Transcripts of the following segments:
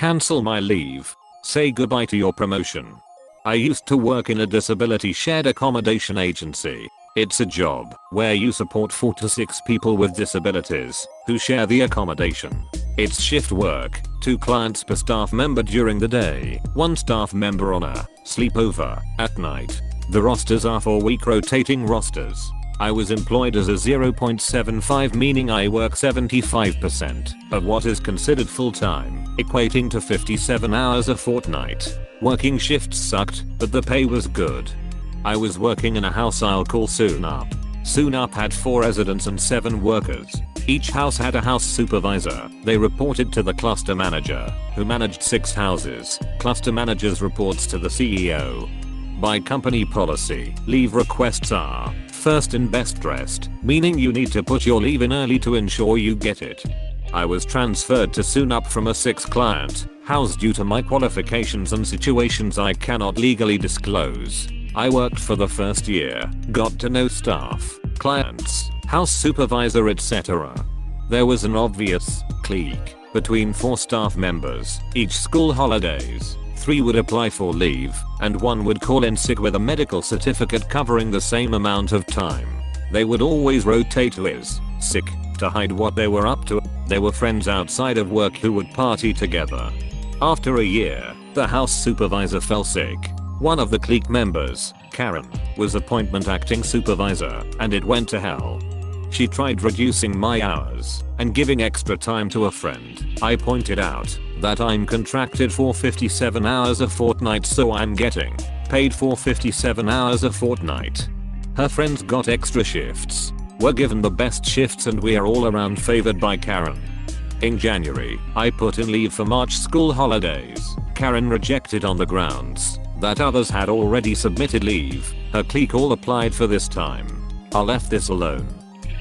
Cancel my leave. Say goodbye to your promotion. I used to work in a disability shared accommodation agency. It's a job where you support 4 to 6 people with disabilities who share the accommodation. It's shift work, 2 clients per staff member during the day, 1 staff member on a sleepover at night. The rosters are 4-week rotating rosters. I was employed as a 0.75, meaning I work 75% of what is considered full-time, equating to 57 hours a fortnight. Working shifts sucked, but the pay was good. I was working in a house I'll call Soon Up. Soon Up had 4 residents and 7 workers. Each house had a house supervisor. They reported to the cluster manager, who managed 6 houses. Cluster managers reports to the CEO. By company policy, leave requests are first and best dressed, meaning you need to put your leave in early to ensure you get it. I was transferred to Soon Up from a 6-client house due to my qualifications and situations I cannot legally disclose. I worked for the first year, got to know staff, clients, house supervisor, etc. There was an obvious clique between 4 staff members. Each school holidays, 3 would apply for leave, and 1 would call in sick with a medical certificate covering the same amount of time. They would always rotate who is sick to hide what they were up to. They were friends outside of work who would party together. After a year, the house supervisor fell sick. One of the clique members, Karen, was appointment acting supervisor, and it went to hell. She tried reducing my hours and giving extra time to a friend. I pointed out that I'm contracted for 57 hours a fortnight, so I'm getting paid for 57 hours a fortnight. Her friends got extra shifts, were given the best shifts, and we are all around favored by Karen. In January, I put in leave for March school holidays. Karen rejected on the grounds that others had already submitted leave. Her clique all applied for this time. I left this alone.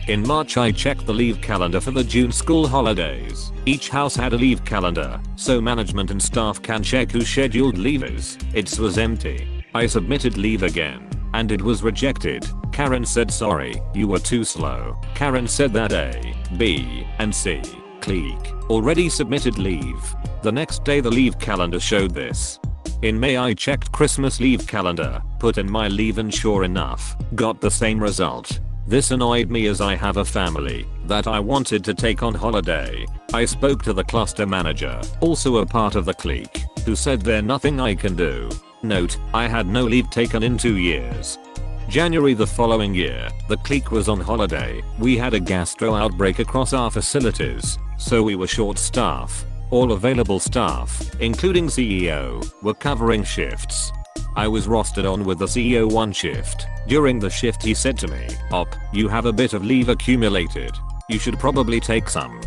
In March I checked the leave calendar for the June school holidays. Each house had a leave calendar, so management and staff can check who scheduled leave is. It was empty. I submitted leave again, and it was rejected. Karen said sorry, you were too slow. Karen said that A, B, and C clique already submitted leave. The next day the leave calendar showed this. In May I checked Christmas leave calendar, put in my leave, and sure enough, got the same result. This annoyed me as I have a family that I wanted to take on holiday. I spoke to the cluster manager, also a part of the clique, who said there's nothing I can do. Note, I had no leave taken in 2 years. January the following year, the clique was on holiday. We had a gastro outbreak across our facilities, so we were short staff. All available staff, including CEO, were covering shifts. I was rostered on with the CEO 1 shift. During the shift he said to me, "Op, you have a bit of leave accumulated. You should probably take some."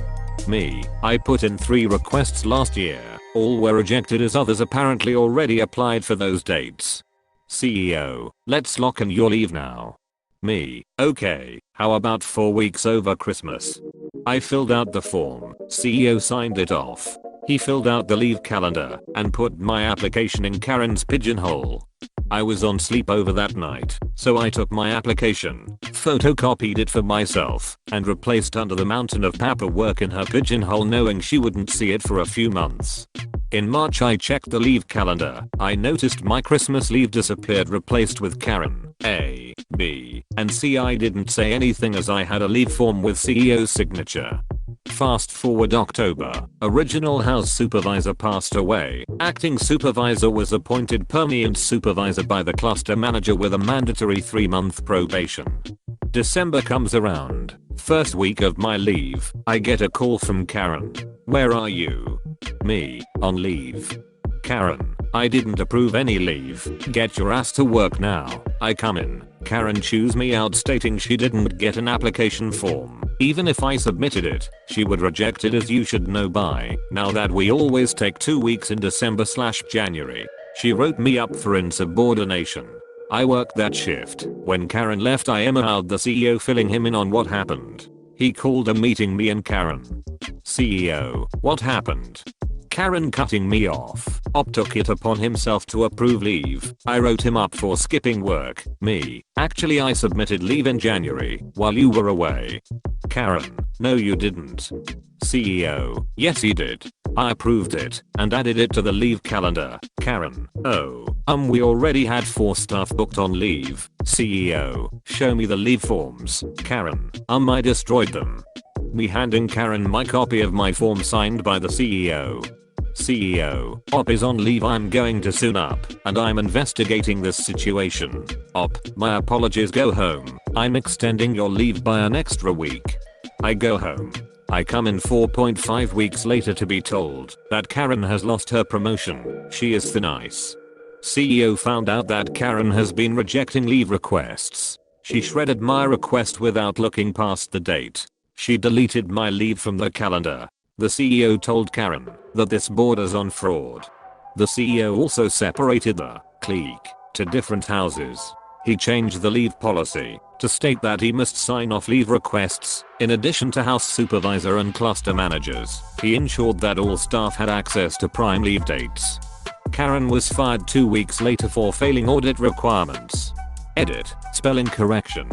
Me, I put in 3 requests last year. All were rejected as others apparently already applied for those dates. CEO, let's lock in your leave now. Me, okay, how about 4 weeks over Christmas? I filled out the form, CEO signed it off. He filled out the leave calendar and put my application in Karen's pigeonhole. I was on sleepover that night, so I took my application, photocopied it for myself, and replaced under the mountain of paperwork in her pigeonhole, knowing she wouldn't see it for a few months. In March I checked the leave calendar. I noticed my Christmas leave disappeared, replaced with Karen, A, B, and C. I didn't say anything as I had a leave form with CEO's signature. Fast forward October, original house supervisor passed away. Acting supervisor was appointed permanent supervisor by the cluster manager with a mandatory 3-month probation. December comes around. First week of my leave, I get a call from Karen. "Where are you?" Me, on leave. Karen, I didn't approve any leave. Get your ass to work now. I come in. Karen chews me out, stating she didn't get an application form. Even if I submitted it, she would reject it, as you should know by now that we always take 2 weeks in December/January. She wrote me up for insubordination. I worked that shift. When Karen left I emailed the CEO filling him in on what happened. He called a meeting, me and Karen. CEO, what happened? Karen cutting me off. Op took it upon himself to approve leave. I wrote him up for skipping work. Me, actually I submitted leave in January while you were away. Karen, No you didn't. CEO, yes he did. I approved it and added it to the leave calendar. Karen, oh, we already had 4 staff booked on leave. CEO, show me the leave forms. Karen, I destroyed them. Me handing Karen my copy of my form signed by the CEO. CEO, Op is on leave, I'm going to soon up, and I'm investigating this situation. Op, my apologies, go home. I'm extending your leave by an extra week. I go home. I come in 4.5 weeks later to be told that Karen has lost her promotion. She is thin ice. CEO found out that Karen has been rejecting leave requests. She shredded my request without looking past the date. She deleted my leave from the calendar. The CEO told Karen that this borders on fraud. The CEO also separated the clique to different houses. He changed the leave policy to state that he must sign off leave requests in addition to house supervisor and cluster managers. He ensured that all staff had access to prime leave dates. Karen was fired 2 weeks later for failing audit requirements. Edit, spelling correction.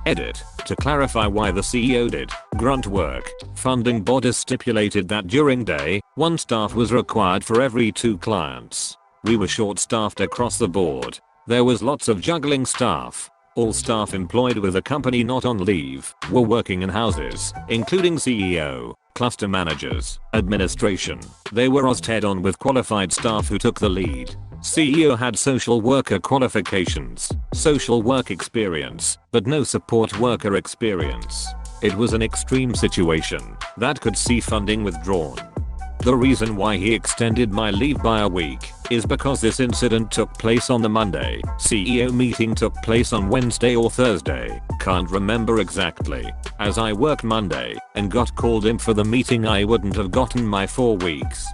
Edit, to clarify why the CEO did grunt work, funding bodies stipulated that during day 1 staff was required for every 2 clients. We were short-staffed across the board. There was lots of juggling staff. All staff employed with a company not on leave were working in houses, including CEO, cluster managers, administration. They were rostered on with qualified staff who took the lead. CEO had social worker qualifications, social work experience, but no support worker experience. It was an extreme situation that could see funding withdrawn. The reason why he extended my leave by a week is because this incident took place on the Monday. CEO meeting took place on Wednesday or Thursday. Can't remember exactly. As I worked Monday and got called in for the meeting, I wouldn't have gotten my 4 weeks.